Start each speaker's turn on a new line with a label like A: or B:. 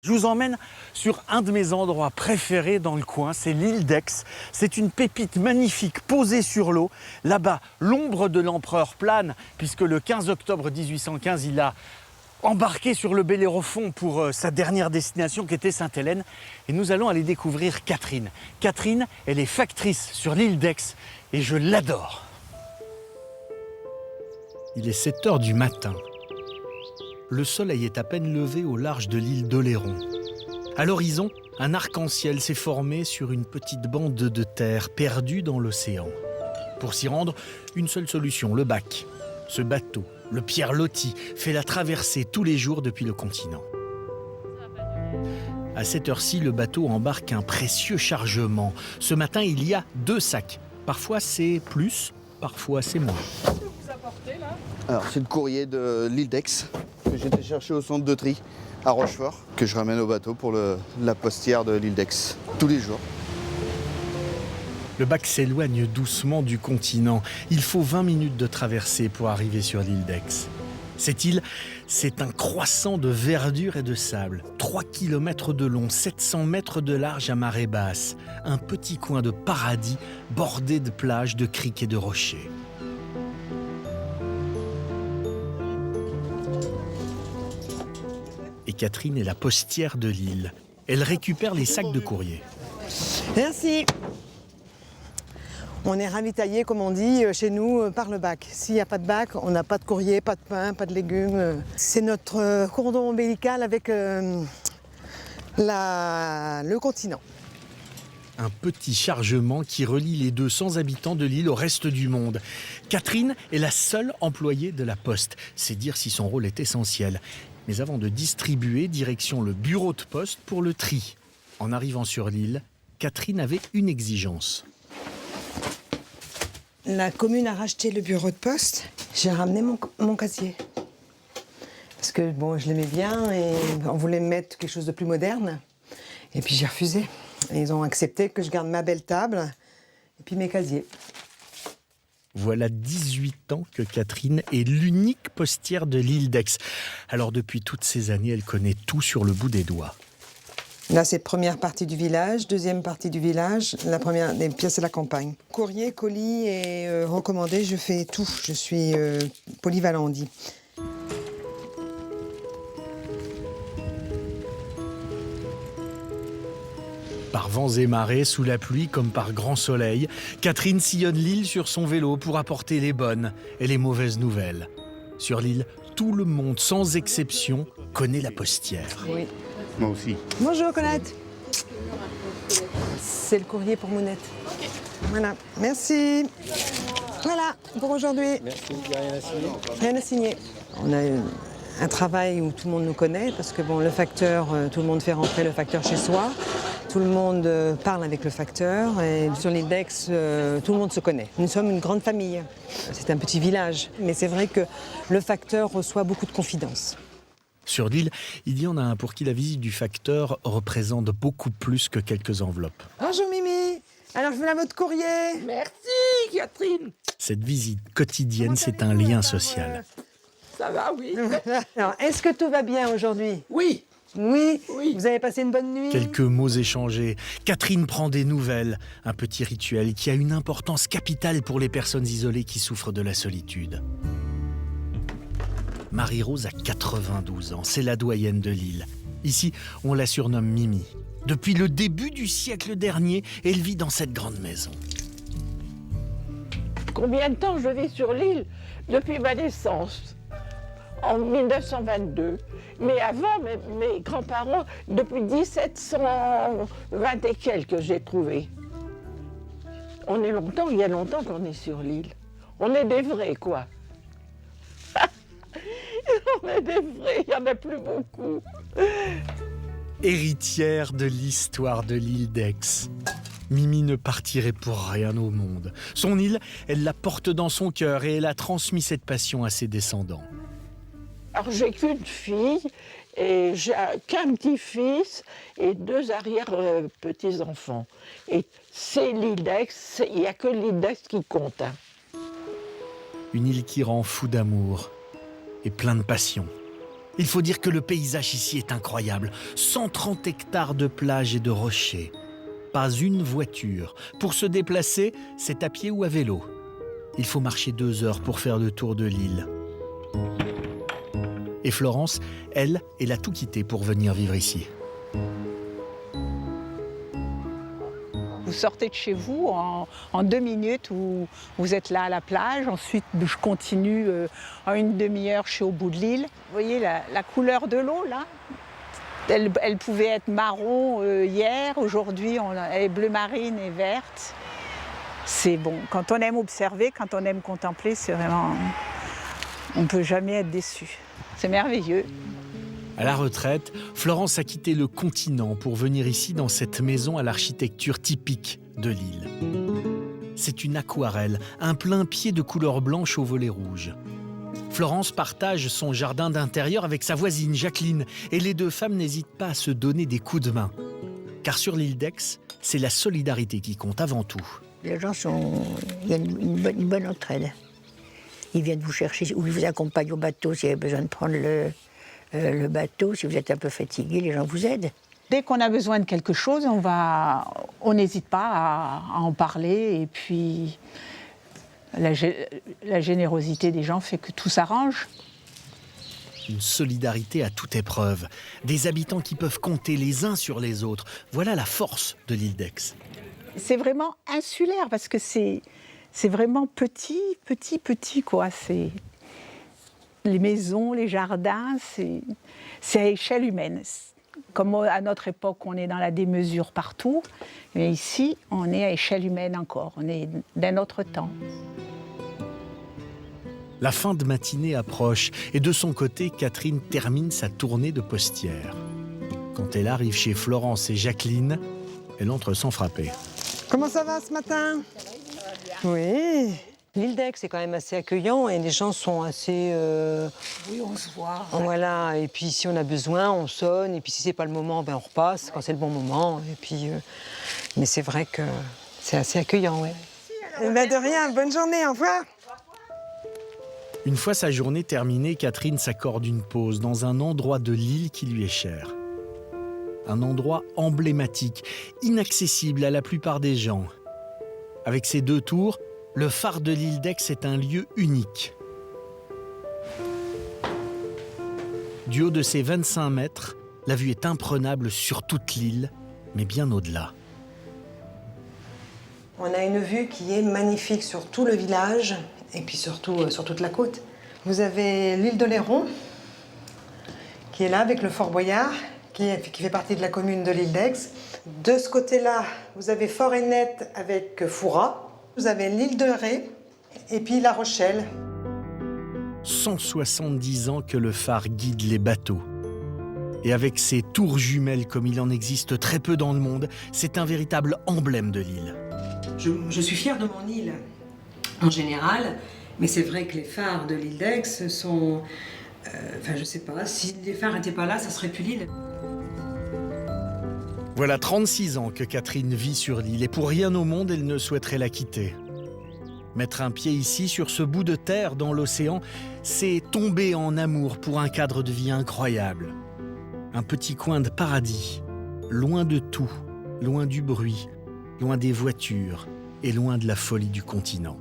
A: Je vous emmène sur un de mes endroits préférés dans le coin, c'est l'île d'Aix. C'est une pépite magnifique posée sur l'eau. Là-bas, l'ombre de l'empereur plane, puisque le 15 octobre 1815, il a embarqué sur le Bellérophon pour sa dernière destination qui était Sainte-Hélène. Et nous allons aller découvrir Catherine. Catherine, elle est factrice sur l'île d'Aix et je l'adore. Il est 7 h du matin. Le soleil est à peine levé au large de l'île d'Oléron. À l'horizon, un arc-en-ciel s'est formé sur une petite bande de terre perdue dans l'océan. Pour s'y rendre, une seule solution, le bac. Ce bateau, le Pierre Loti, fait la traversée tous les jours depuis le continent. À cette heure-ci, le bateau embarque un précieux chargement. Ce matin, il y a 2 sacs. Parfois, c'est plus, parfois, c'est moins.
B: Qu'est-ce que vous apportez là ? Alors, c'est le courrier de l'île d'Aix que j'ai été chercher au centre de tri à Rochefort, que je ramène au bateau pour la postière de l'île d'Aix, tous les jours.
A: Le bac s'éloigne doucement du continent. Il faut 20 minutes de traversée pour arriver sur l'île d'Aix. Cette île, c'est un croissant de verdure et de sable. 3 km de long, 700 mètres de large à marée basse. Un petit coin de paradis bordé de plages, de criques et de rochers. Et Catherine est la postière de l'île. Elle récupère les sacs de courrier.
C: Merci. On est ravitaillé, comme on dit, chez nous, par le bac. S'il n'y a pas de bac, on n'a pas de courrier, pas de pain, pas de légumes. C'est notre cordon ombilical avec le continent.
A: Un petit chargement qui relie les 200 habitants de l'île au reste du monde. Catherine est la seule employée de la Poste. C'est dire si son rôle est essentiel. Mais avant de distribuer, direction le bureau de poste pour le tri. En arrivant sur l'île, Catherine avait une exigence.
C: La commune a racheté le bureau de poste. J'ai ramené mon casier. Parce que bon, je l'aimais bien et on voulait mettre quelque chose de plus moderne. Et puis j'ai refusé. Et ils ont accepté que je garde ma belle table et puis mes casiers.
A: Voilà 18 ans que Catherine est l'unique postière de l'île d'Aix. Alors depuis toutes ces années, elle connaît tout sur le bout des doigts.
C: Là, c'est première partie du village, deuxième partie du village. La première des pièces, c'est la campagne. Courrier, colis et recommandé, je fais tout. Je suis polyvalent, on dit.
A: Par vents et marées, sous la pluie comme par grand soleil, Catherine sillonne l'île sur son vélo pour apporter les bonnes et les mauvaises nouvelles. Sur l'île, tout le monde, sans exception, connaît la postière.
C: Oui.
B: Moi aussi.
C: Bonjour, Colette. C'est le courrier pour Mounette. Voilà, merci. Voilà, pour aujourd'hui.
D: Merci, il n'y a rien à signer.
C: Rien à signer. On a un travail où tout le monde nous connaît, parce que bon, le facteur, tout le monde fait rentrer le facteur chez soi. Tout le monde parle avec le facteur et sur l'île d'Aix, tout le monde se connaît. Nous sommes une grande famille. C'est un petit village, mais c'est vrai que le facteur reçoit beaucoup de confidences.
A: Sur l'île, il y en a un pour qui la visite du facteur représente beaucoup plus que quelques enveloppes.
C: Bonjour Mimi. Alors je veux la votre courrier.
D: Merci, Catherine.
A: Cette visite quotidienne, c'est un lien social.
D: Ça va, oui.
C: Alors, est-ce que tout va bien aujourd'hui?
D: Oui.
C: Oui.
D: Oui.
C: Vous avez passé une bonne nuit?
A: Quelques mots échangés. Catherine prend des nouvelles. Un petit rituel qui a une importance capitale pour les personnes isolées qui souffrent de la solitude. Marie-Rose a 92 ans. C'est la doyenne de l'île. Ici, on la surnomme Mimi. Depuis le début du siècle dernier, elle vit dans cette grande maison.
E: Combien de temps je vis sur l'île? Depuis ma naissance, en 1922. Mais avant, mes grands-parents, depuis 1720 et quelques, j'ai trouvé. On est longtemps, il y a longtemps qu'on est sur l'île. On est des vrais, quoi. On est des vrais, il n'y en a plus beaucoup.
A: Héritière de l'histoire de l'île d'Aix. Mimi ne partirait pour rien au monde. Son île, elle la porte dans son cœur et elle a transmis cette passion à ses descendants.
E: Alors j'ai qu'une fille et j'ai qu'un petit-fils et 2 arrière-petits-enfants. Et c'est l'île d'Aix, il n'y a que l'île d'Aix qui compte. Hein.
A: Une île qui rend fou d'amour et plein de passion. Il faut dire que le paysage ici est incroyable. 130 hectares de plages et de rochers. Pas une voiture. Pour se déplacer, c'est à pied ou à vélo. Il faut marcher 2 heures pour faire le tour de l'île. Et Florence, elle a tout quitté pour venir vivre ici.
F: Vous sortez de chez vous en 2 minutes, vous êtes là à la plage. Ensuite, je continue en une demi-heure, je suis au bout de l'île. Vous voyez la couleur de l'eau, là? Elle pouvait être marron hier, aujourd'hui, elle est bleu marine et verte. C'est bon. Quand on aime observer, quand on aime contempler, c'est vraiment... On ne peut jamais être déçu. C'est merveilleux.
A: À la retraite, Florence a quitté le continent pour venir ici dans cette maison à l'architecture typique de l'île. C'est une aquarelle, un plein pied de couleur blanche au volet rouge. Florence partage son jardin d'intérieur avec sa voisine Jacqueline et les 2 femmes n'hésitent pas à se donner des coups de main. Car sur l'île d'Aix, c'est la solidarité qui compte avant tout.
G: Les gens il y a une bonne entraide. Ils viennent vous chercher ou ils vous accompagnent au bateau si vous avez besoin de prendre le bateau. Si vous êtes un peu fatigué, les gens vous aident.
F: Dès qu'on a besoin de quelque chose, on n'hésite pas à en parler. Et puis, la générosité des gens fait que tout s'arrange.
A: Une solidarité à toute épreuve. Des habitants qui peuvent compter les uns sur les autres. Voilà la force de l'île d'Aix.
F: C'est vraiment insulaire parce que c'est vraiment petit, quoi. C'est les maisons, les jardins, c'est à échelle humaine. Comme à notre époque, on est dans la démesure partout, mais ici, on est à échelle humaine encore. On est d'un autre temps.
A: La fin de matinée approche et de son côté, Catherine termine sa tournée de postière. Quand elle arrive chez Florence et Jacqueline, elle entre sans frapper.
C: Comment ça va ce matin? Oui. L'île d'Aix est quand même assez accueillant et les gens sont assez...
F: Oui, on se voit.
C: Voilà, et puis si on a besoin, on sonne, et puis si c'est pas le moment, ben on repasse quand c'est le bon moment. Et puis, mais c'est vrai que c'est assez accueillant, oui. Ben de rien, bonne journée, au revoir.
A: Une fois sa journée terminée, Catherine s'accorde une pause dans un endroit de l'île qui lui est cher. Un endroit emblématique, inaccessible à la plupart des gens. Avec ses 2 tours, le phare de l'île d'Aix est un lieu unique. Du haut de ses 25 mètres, la vue est imprenable sur toute l'île, mais bien au-delà.
C: On a une vue qui est magnifique sur tout le village et puis surtout sur toute la côte. Vous avez l'île de Léron, qui est là avec le Fort Boyard, qui fait partie de la commune de l'île d'Aix. De ce côté-là, vous avez Fort-Hainette avec Fouras. Vous avez l'île de Ré et puis La Rochelle.
A: 170 ans que le phare guide les bateaux. Et avec ses tours jumelles comme il en existe très peu dans le monde, c'est un véritable emblème de l'île.
C: Je suis fière de mon île en général, mais c'est vrai que les phares de l'île d'Aix sont... je sais pas, si les phares n'étaient pas là, ça serait plus l'île.
A: Voilà 36 ans que Catherine vit sur l'île et pour rien au monde, elle ne souhaiterait la quitter. Mettre un pied ici, sur ce bout de terre dans l'océan, c'est tomber en amour pour un cadre de vie incroyable. Un petit coin de paradis, loin de tout, loin du bruit, loin des voitures et loin de la folie du continent.